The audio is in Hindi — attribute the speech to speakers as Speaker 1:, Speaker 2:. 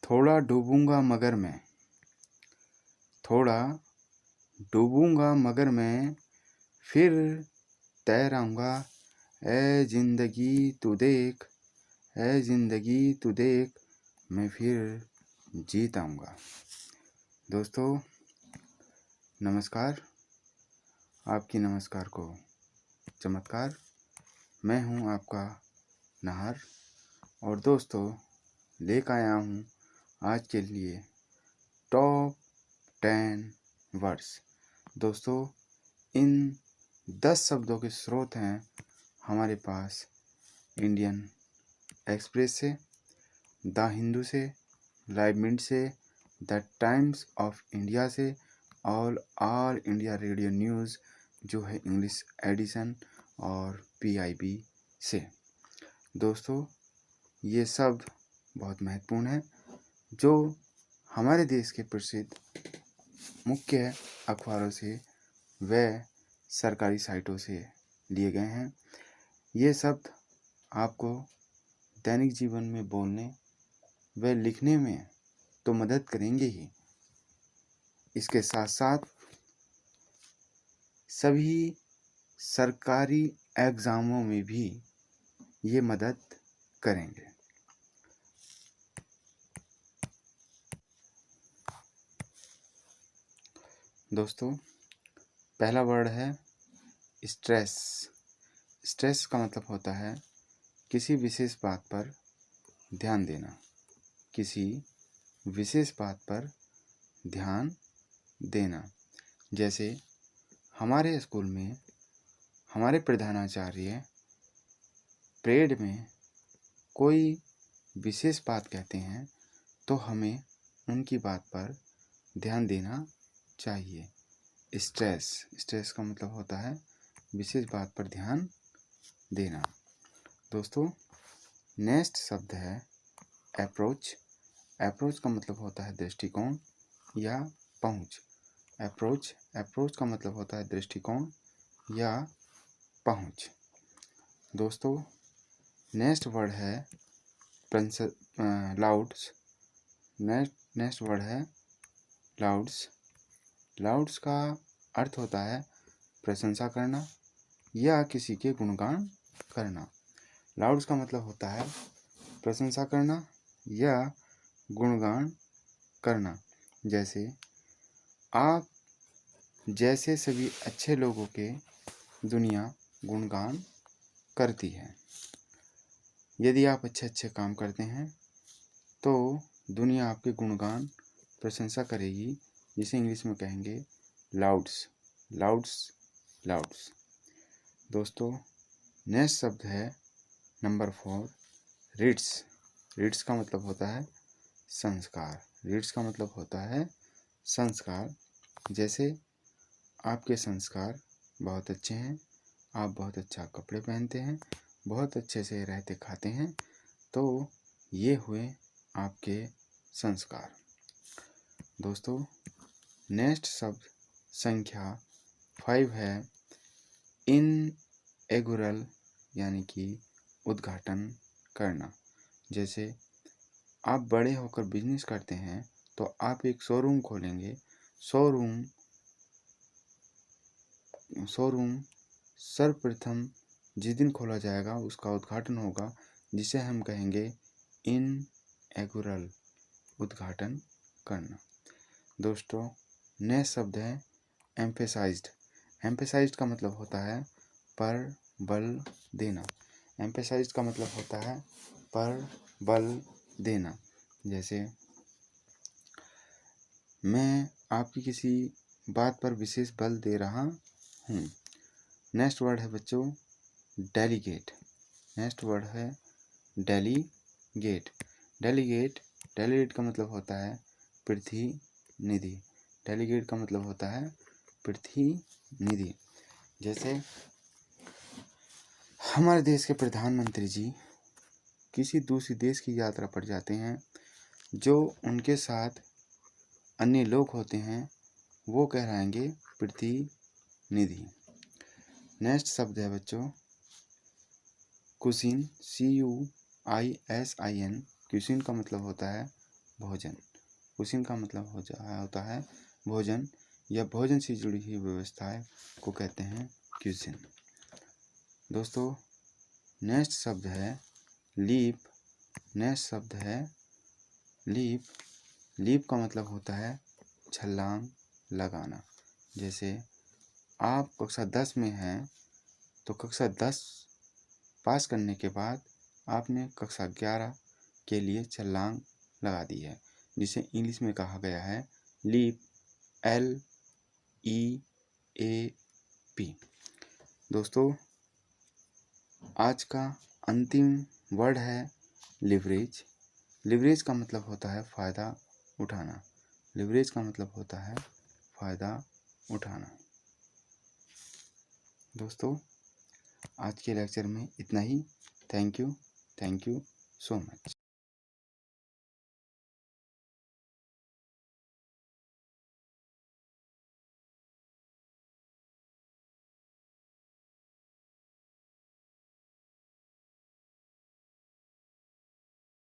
Speaker 1: थोड़ा डूबूंगा मगर मैं, थोड़ा डूबूंगा मगर मैं, फिर तैराऊंगा। ऐ जिंदगी तू देख, ऐ जिंदगी तू देख, मैं फिर जीत आऊंगा। दोस्तों नमस्कार, आपकी नमस्कार को चमत्कार। मैं हूं आपका नाहर और दोस्तों लेकर आया हूं आज के लिए टॉप 10 वर्ड्स। दोस्तों इन 10 शब्दों के स्रोत हैं हमारे पास इंडियन एक्सप्रेस से, द हिंदू से, लाइव मिनट से, द टाइम्स ऑफ इंडिया से और ऑल इंडिया रेडियो न्यूज़ जो है इंग्लिश एडिशन और PIB से। दोस्तों ये शब्द बहुत महत्वपूर्ण है जो हमारे देश के प्रसिद्ध मुख्य अखबारों से व सरकारी साइटों से लिए गए हैं। ये शब्द आपको दैनिक जीवन में बोलने व लिखने में तो मदद करेंगे ही, इसके साथ साथ सभी सरकारी एग्ज़ामों में भी ये मदद करेंगे। दोस्तों पहला वर्ड है स्ट्रेस। स्ट्रेस का मतलब होता है किसी विशेष बात पर ध्यान देना, किसी विशेष बात पर ध्यान देना। जैसे हमारे स्कूल में हमारे प्रधानाचार्य परेड में कोई विशेष बात कहते हैं तो हमें उनकी बात पर ध्यान देना चाहिए। स्ट्रेस का मतलब होता है विशेष बात पर ध्यान देना। दोस्तों नेक्स्ट शब्द है अप्रोच। अप्रोच का मतलब होता है दृष्टिकोण या पहुंच। अप्रोच का मतलब होता है दृष्टिकोण या पहुंच। दोस्तों नेक्स्ट वर्ड है लाउड्स। नेक्स्ट वर्ड है लाउड्स। लाउड्स का अर्थ होता है प्रशंसा करना या किसी के गुणगान करना। लाउड्स का मतलब होता है प्रशंसा करना या गुणगान करना। जैसे आप जैसे सभी अच्छे लोगों के दुनिया गुणगान करती है। यदि आप अच्छे काम करते हैं तो दुनिया आपके गुणगान प्रशंसा करेगी, जिसे इंग्लिश में कहेंगे लाउड्स। दोस्तों नेक्स्ट शब्द है नंबर 4 रिट्स। रिट्स का मतलब होता है संस्कार। रिट्स का मतलब होता है संस्कार। जैसे आपके संस्कार बहुत अच्छे हैं, आप बहुत अच्छा कपड़े पहनते हैं, बहुत अच्छे से रहते खाते हैं, तो ये हुए आपके संस्कार। दोस्तों नेक्स्ट शब्द संख्या 5 है इनएगुरल, यानी कि उद्घाटन करना। जैसे आप बड़े होकर बिजनेस करते हैं तो आप एक शोरूम खोलेंगे। शोरूम सर्वप्रथम जिस दिन खोला जाएगा उसका उद्घाटन होगा, जिसे हम कहेंगे इनएगुरल, उद्घाटन करना। दोस्तों नेक्स्ट शब्द है एम्फेसाइज्ड। एम्फेसाइज्ड का मतलब होता है पर बल देना। एम्फेसाइज्ड का मतलब होता है पर बल देना। जैसे मैं आपकी किसी बात पर विशेष बल दे रहा हूँ। नेक्स्ट वर्ड है बच्चों डेलीगेट। नेक्स्ट वर्ड है डेलीगेट। डेलीगेट का मतलब होता है प्रतिनिधि। डेलीगेट का मतलब होता है प्रतिनिधि। जैसे हमारे देश के प्रधानमंत्री जी किसी दूसरे देश की यात्रा पर जाते हैं, जो उनके साथ अन्य लोग होते हैं वो कहलाएंगे प्रतिनिधि। नेक्स्ट शब्द है बच्चों कुसिन। CUISIN। क्यूसिन का मतलब होता है भोजन। कुजिन का मतलब होता है भोजन या भोजन से जुड़ी हुई व्यवस्थाएं को कहते हैं क्यूजिन। दोस्तों, नेक्स्ट शब्द है लीप। नेक्स्ट शब्द है लीप। लीप का मतलब होता है छलांग लगाना। जैसे आप कक्षा 10 में हैं तो कक्षा 10 पास करने के बाद आपने कक्षा 11 के लिए छलांग लगा दी है, जिसे इंग्लिश में कहा गया है लीप, LEAP। दोस्तों, आज का अंतिम वर्ड है लिवरेज। लिवरेज का मतलब होता है फ़ायदा उठाना। लिवरेज का मतलब होता है फ़ायदा उठाना। दोस्तों, आज के लेक्चर में इतना ही। Thank you so much.